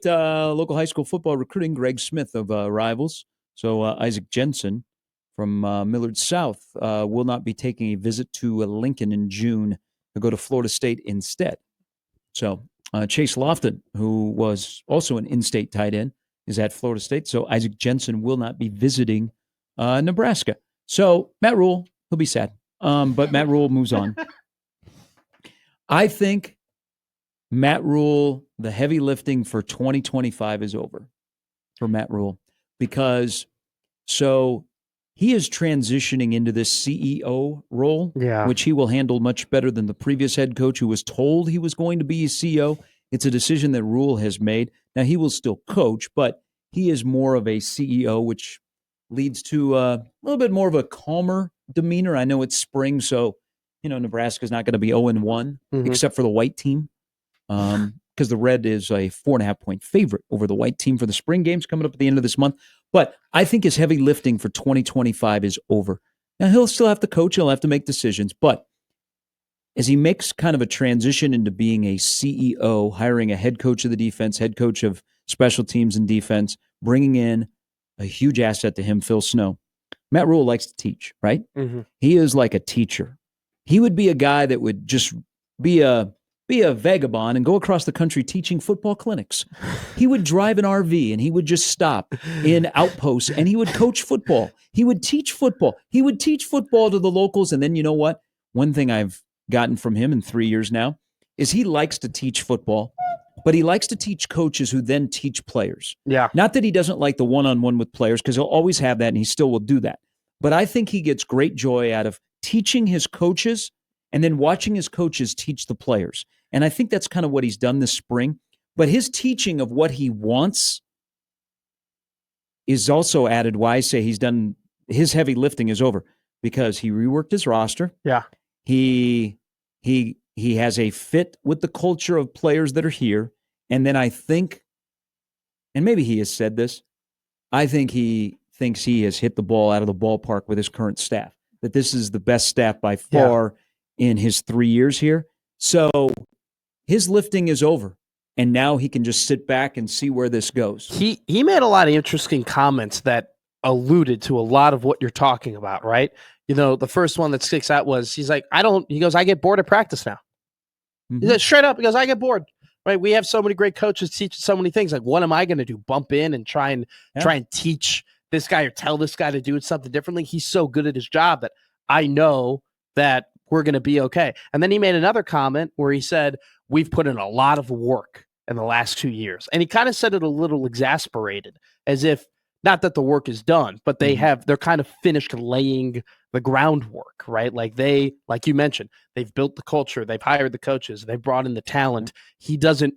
local high school football recruiting, Greg Smith of Rivals. So Isaac Jensen from Millard South will not be taking a visit to Lincoln in June to go to Florida State instead. So Chase Lofton, who was also an in-state tight end, is at Florida State. So Isaac Jensen will not be visiting Nebraska. So Matt Rhule, he'll be sad. But Matt Rhule moves on. I think Matt Rhule, the heavy lifting for 2025 is over for Matt Rhule because so he is transitioning into this CEO role, which he will handle much better than the previous head coach who was told he was going to be a CEO. It's a decision that Rhule has made. Now, he will still coach, but he is more of a CEO, which leads to a little bit more of a calmer demeanor. I know it's spring, so, Nebraska's not going to be 0-1 except for the white team because the red is a 4.5-point favorite over the white team for the spring games coming up at the end of this month. But I think his heavy lifting for 2025 is over. Now, he'll still have to coach. He'll have to make decisions. But as he makes kind of a transition into being a CEO, hiring a head coach of the defense, head coach of special teams and defense, bringing in a huge asset to him, Phil Snow. Matt Rhule likes to teach, right? He is like a teacher. He would be a guy that would just be a vagabond and go across the country teaching football clinics. He would drive an RV and he would just stop in outposts and he would coach football. He would teach football. He would teach football to the locals. And then you know what? One thing I've gotten from him in 3 years now is he likes to teach football, but he likes to teach coaches who then teach players. Yeah. Not that he doesn't like the one-on-one with players because he'll always have that and he still will do that. But I think he gets great joy out of teaching his coaches and then watching his coaches teach the players. And I think that's kind of what he's done this spring. But his teaching of what he wants is also added why I say he's done his heavy lifting is over because he reworked his roster. Yeah. He has a fit with the culture of players that are here. And then I think, and maybe he has said this, I think he thinks he has hit the ball out of the ballpark with his current staff, that this is the best staff by far in his 3 years here. So his lifting is over, and now he can just sit back and see where this goes. He made a lot of interesting comments that alluded to a lot of what you're talking about, right? The first one that sticks out was he's like, I get bored of practice now. He said straight up, he goes, I get bored. Right? We have so many great coaches teaching so many things. Like, what am I going to do? Bump in and try and teach this guy or tell this guy to do something differently? He's so good at his job that I know that we're going to be okay. And then he made another comment where he said, we've put in a lot of work in the last 2 years. And he kind of said it a little exasperated, as if not that the work is done, but they're kind of finished laying the groundwork, right? Like you mentioned, they've built the culture, they've hired the coaches, they've brought in the talent. He doesn't,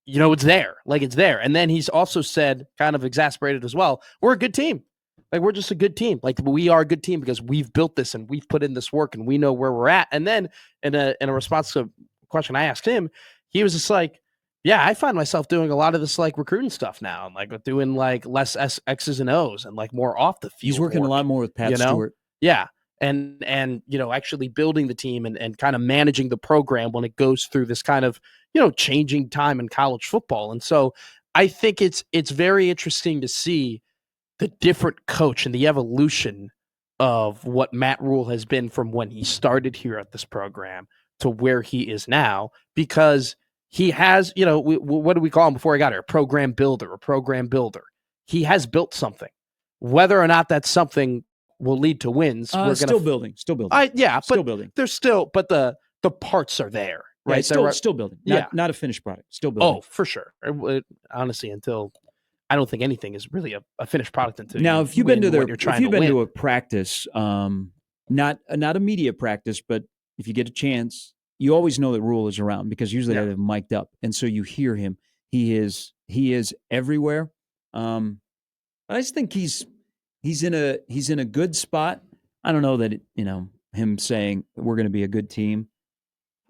it's there, like it's there. And then he's also said, kind of exasperated as well, we're a good team. Like, we're just a good team. Like, we are a good team because we've built this and we've put in this work and we know where we're at. And then in a response to a question I asked him, he was just like, yeah, I find myself doing a lot of this like recruiting stuff now. I'm like doing like less X's and O's and like more off the field. He's working work, a lot more with Pat Stewart. Yeah. And actually building the team and kind of managing the program when it goes through this kind of, changing time in college football. And so I think it's very interesting to see the different coach and the evolution of what Matt Rhule has been from when he started here at this program to where he is now, because he has, what do we call him before he got here? A program builder. He has built something. Whether or not that something will lead to wins, we're still building. Still building. There's still, but the parts are there, right? Yeah, still building. Not a finished product. Still building. Oh, for sure. Honestly, until I don't think anything is really a finished product until now. If you've been to a practice, not a media practice, but if you get a chance, you always know that Rhule is around because usually they have him mic'd up, and so you hear him. He is everywhere. I just think he's in a good spot. I don't know that him saying we're going to be a good team.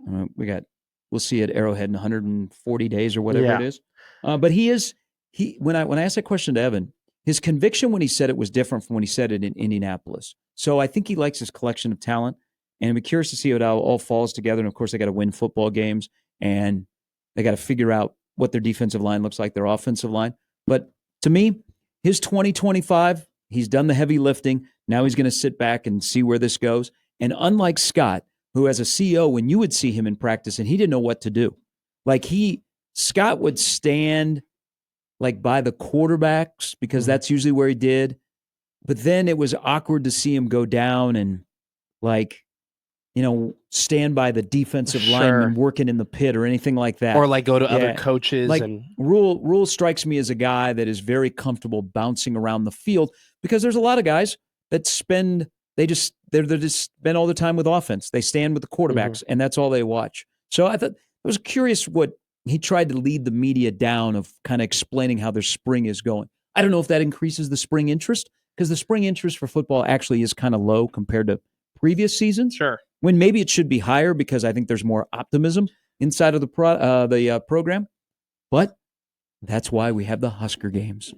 We'll see at Arrowhead in 140 days or whatever it is. But when I asked that question to Evan, his conviction when he said it was different from when he said it in Indianapolis. So I think he likes his collection of talent, and I'm curious to see how it all falls together. And of course, they got to win football games, and they got to figure out what their defensive line looks like, their offensive line. But to me, his 2025, he's done the heavy lifting. Now he's going to sit back and see where this goes. And unlike Scott, who as a CEO, when you would see him in practice and he didn't know what to do, like Scott would stand like by the quarterbacks because that's usually where he did. But then it was awkward to see him go down and like, stand by the defensive lineman working in the pit or anything like that. Or like go to other coaches. Like and Rhule strikes me as a guy that is very comfortable bouncing around the field because there's a lot of guys that they just spend all the time with offense. They stand with the quarterbacks and that's all they watch. So I thought it was curious what he tried to lead the media down of kind of explaining how their spring is going. I don't know if that increases the spring interest because the spring interest for football actually is kind of low compared to previous seasons. Sure. When maybe it should be higher because I think there's more optimism inside of the program. But that's why we have the Husker games.